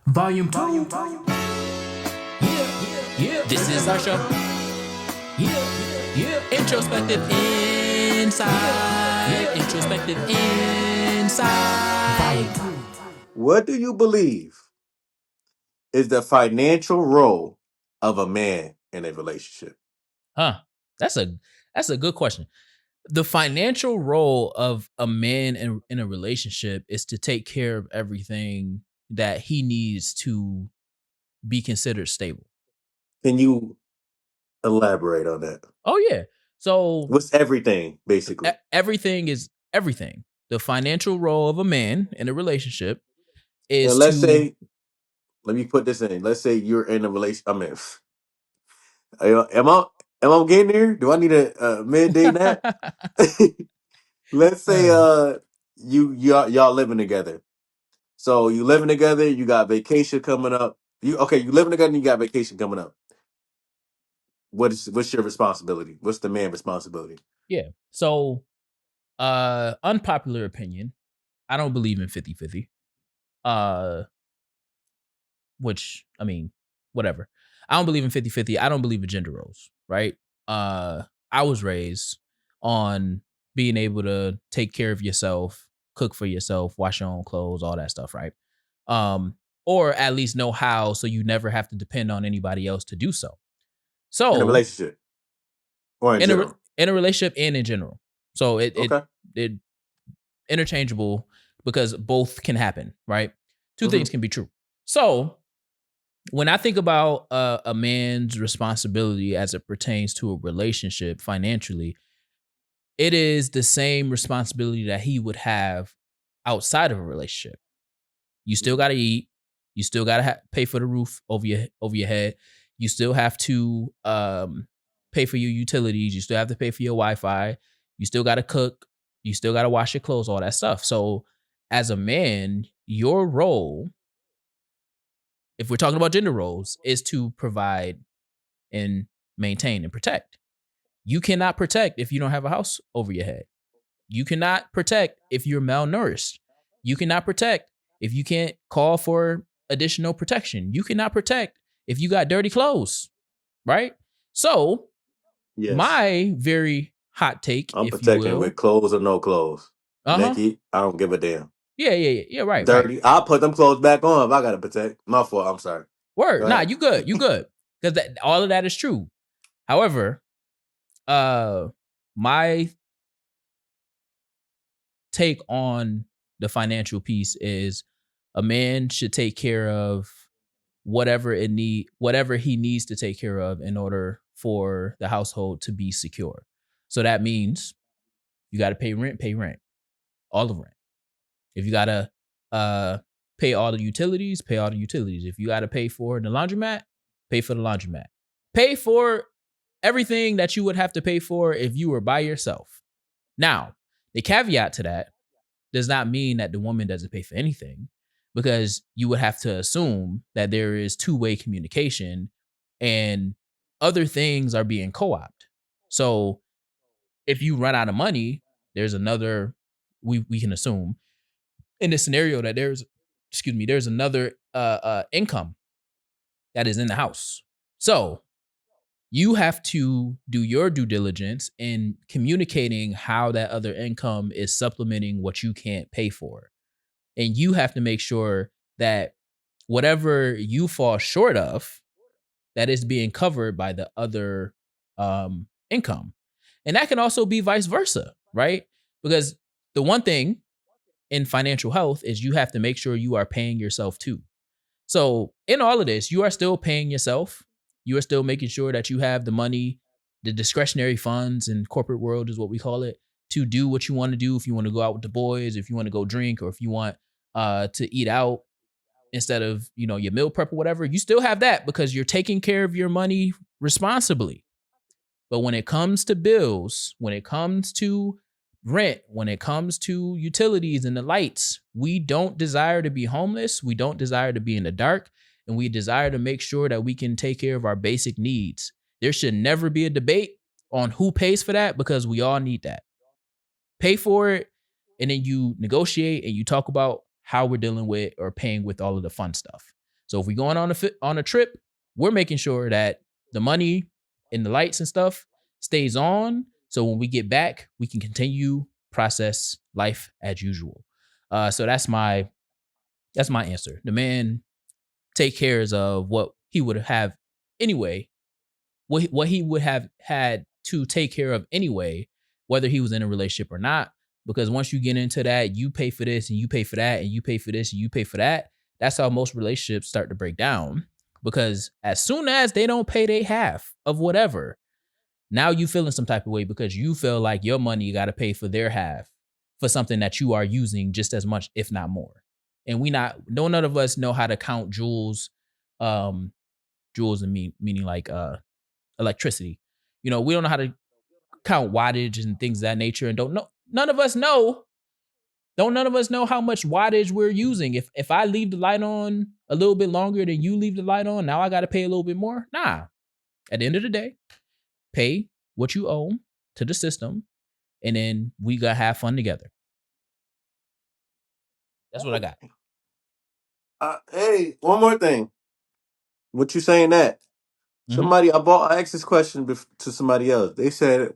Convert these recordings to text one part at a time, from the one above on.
Volume 2. This is our show. Introspective Insight. Introspective Insight. What do you believe is the financial role of a man in a relationship? That's a good question. The financial role of a man in a relationship is to take care of everything that he needs to be considered stable. Can you elaborate on that? Oh yeah. So What's everything, basically? everything is everything. The financial role of a man in a relationship is And let's to say, let me put this in. Let's say you're in a relation. I mean, am I getting there? Do I need a midday nap? Let's say y'all living together. So you living together, you got vacation coming up. You living together and you got vacation coming up. What's your responsibility? What's the man's responsibility? Yeah. So unpopular opinion. I don't believe in 50-50. Which I mean, whatever. I don't believe in 50-50. I don't believe in gender roles, right? I was raised on being able to take care of yourself, cook for yourself, wash your own clothes, all that stuff, right? Or at least know how so you never have to depend on anybody else to do so. So In a relationship or in general? In a relationship and in general. So Okay. it interchangeable because both can happen, right? Two things can be true. So when I think about a man's responsibility as it pertains to a relationship financially, it is the same responsibility that he would have outside of a relationship. You still got to eat. You still got to pay for the roof over your head. You still have to pay for your utilities. You still have to pay for your Wi-Fi. You still got to cook. You still got to wash your clothes, all that stuff. So as a man, your role, if we're talking about gender roles, is to provide and maintain and protect. You cannot protect if you don't have a house over your head. You cannot protect if you're malnourished. You cannot protect if you can't call for additional protection. You cannot protect if you got dirty clothes, right? So, Yes. my very hot take, I'm if you protecting will. with clothes or no clothes. Naked, I don't give a damn. Yeah, right. Dirty, Right. I'll put them clothes back on if I gotta protect. My fault. I'm sorry. Word. Nah, you good. You good. Because all of that is true. However, my take on the financial piece is a man should take care of whatever he needs to take care of in order for the household to be secure. So that means you got to pay rent, all the rent. If you got to pay all the utilities, pay all the utilities. If you got to pay for the laundromat, pay for the laundromat. Pay for everything that you would have to pay for if you were by yourself. Now, the caveat to that does not mean that the woman doesn't pay for anything, because you would have to assume that there is two-way communication and other things are being co-opted. So if you run out of money, there's another, we can assume in this scenario that there's another income that is in the house. So you have to do your due diligence in communicating how that other income is supplementing what you can't pay for. And you have to make sure that whatever you fall short of, that is being covered by the other income. And that can also be vice versa, right? Because the one thing in financial health is you have to make sure you are paying yourself too. So in all of this, you are still paying yourself. You are still making sure that you have the money, the discretionary funds in corporate world is what we call it, to do what you want to do. If you want to go out with the boys, if you want to go drink, or if you want to eat out instead of, your meal prep or whatever, you still have that because you're taking care of your money responsibly. But when it comes to bills, when it comes to rent, when it comes to utilities and the lights, we don't desire to be homeless. We don't desire to be in the dark. And we desire to make sure that we can take care of our basic needs. There should never be a debate on who pays for that, because we all need that. Pay for it, and then you negotiate and you talk about how we're dealing with or paying with all of the fun stuff. So if we're going on a trip, we're making sure that the money and the lights and stuff stays on. So when we get back, we can continue process life as usual. So that's my answer. The man take cares of what he would have anyway, what he would have had to take care of anyway, whether he was in a relationship or not. Because once you get into that, you pay for this and you pay for that and you pay for this and you pay for that. That's how most relationships start to break down. Because as soon as they don't pay their half of whatever, now you feeling some type of way because you feel like your money got to pay for their half for something that you are using just as much, if not more. And none of us know how to count joules, joules and meaning like electricity. We don't know how to count wattage and things of that nature, and don't know. None of us know. None of us know how much wattage we're using. If I leave the light on a little bit longer than you leave the light on, now I got to pay a little bit more. Nah. At the end of the day, pay what you owe to the system, and then we gotta have fun together. That's what I got. Hey, one more thing. What you saying that? Mm-hmm. I asked this question to somebody else. They said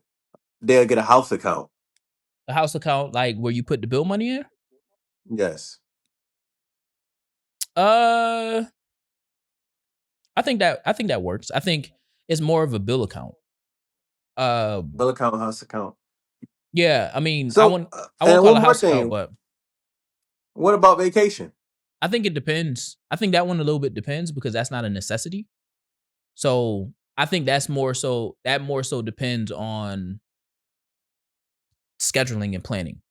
they'll get a house account. A house account, like where you put the bill money in. Yes. I think that works. I think it's more of a bill account. Bill account, house account. Yeah. I mean, I So, won't and call it one a more house account, thing. but What about vacation? I think it depends. I think that one a little bit depends because that's not a necessity. So I think that more so depends on scheduling and planning.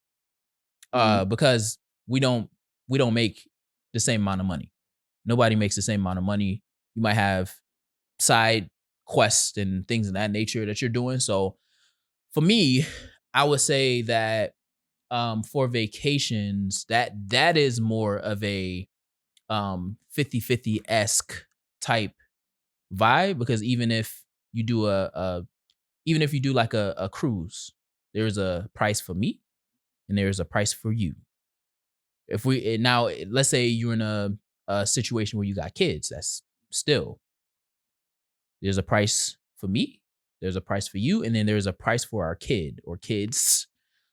Mhm. Because we don't make the same amount of money. Nobody makes the same amount of money. You might have side quests and things of that nature that you're doing. So for me, I would say that for vacations, that is more of a 50-50-esque type vibe, because even if you do like a cruise, there's a price for me and there's a price for you. If we now let's say you're in a situation where you got kids, that's still, there's a price for me, there's a price for you, and then there's a price for our kid or kids.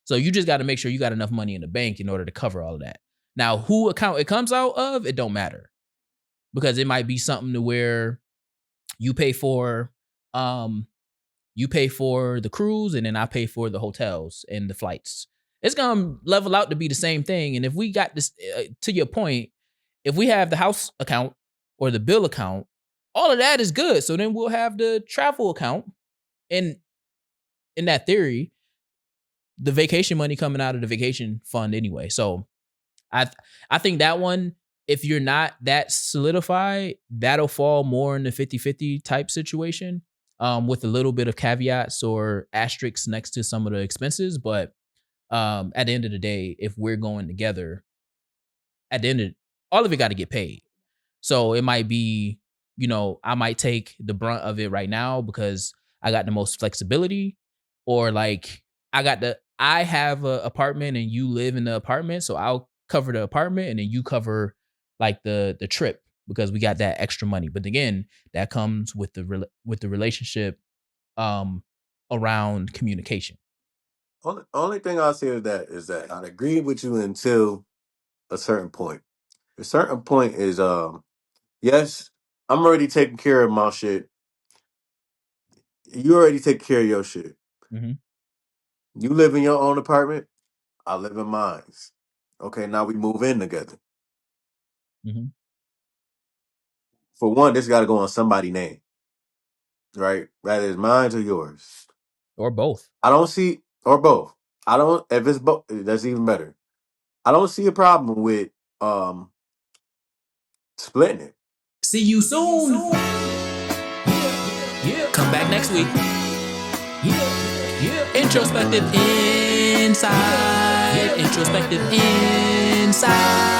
So you just got to make sure you got enough money in the bank in order to cover all of that. Now, who account it comes out of, it don't matter, because it might be something to where you pay for um the cruise and then I pay for the hotels and the flights. It's gonna level out to be the same thing. And if we got this, to your point, if we have the house account or the bill account, all of that is good. So then we'll have the travel account, and in that theory, the vacation money coming out of the vacation fund anyway. So I think that one, if you're not that solidified, that'll fall more in the 50-50 type situation, with a little bit of caveats or asterisks next to some of the expenses. But at the end of the day, if we're going together, at the end of all of it got to get paid. So it might be, I might take the brunt of it right now because I got the most flexibility, or like I have a apartment and you live in the apartment, so I'll cover the apartment and then you cover like the trip because we got that extra money. But again, that comes with the relationship around communication. Only thing I'll say is that I'd agree with you until a certain point. A certain point is yes, I'm already taking care of my shit. You already take care of your shit. Mm-hmm. You live in your own apartment. I live in mine. Okay, now we move in together. Mm-hmm. For one, this got to go on somebody's name, right? Rather it's mine or yours. Or both. I don't see, or both. I don't. If it's both, that's even better. I don't see a problem with um splitting it. See you soon. Yeah. Come back next week. Yeah. Introspective inside. Introspective inside.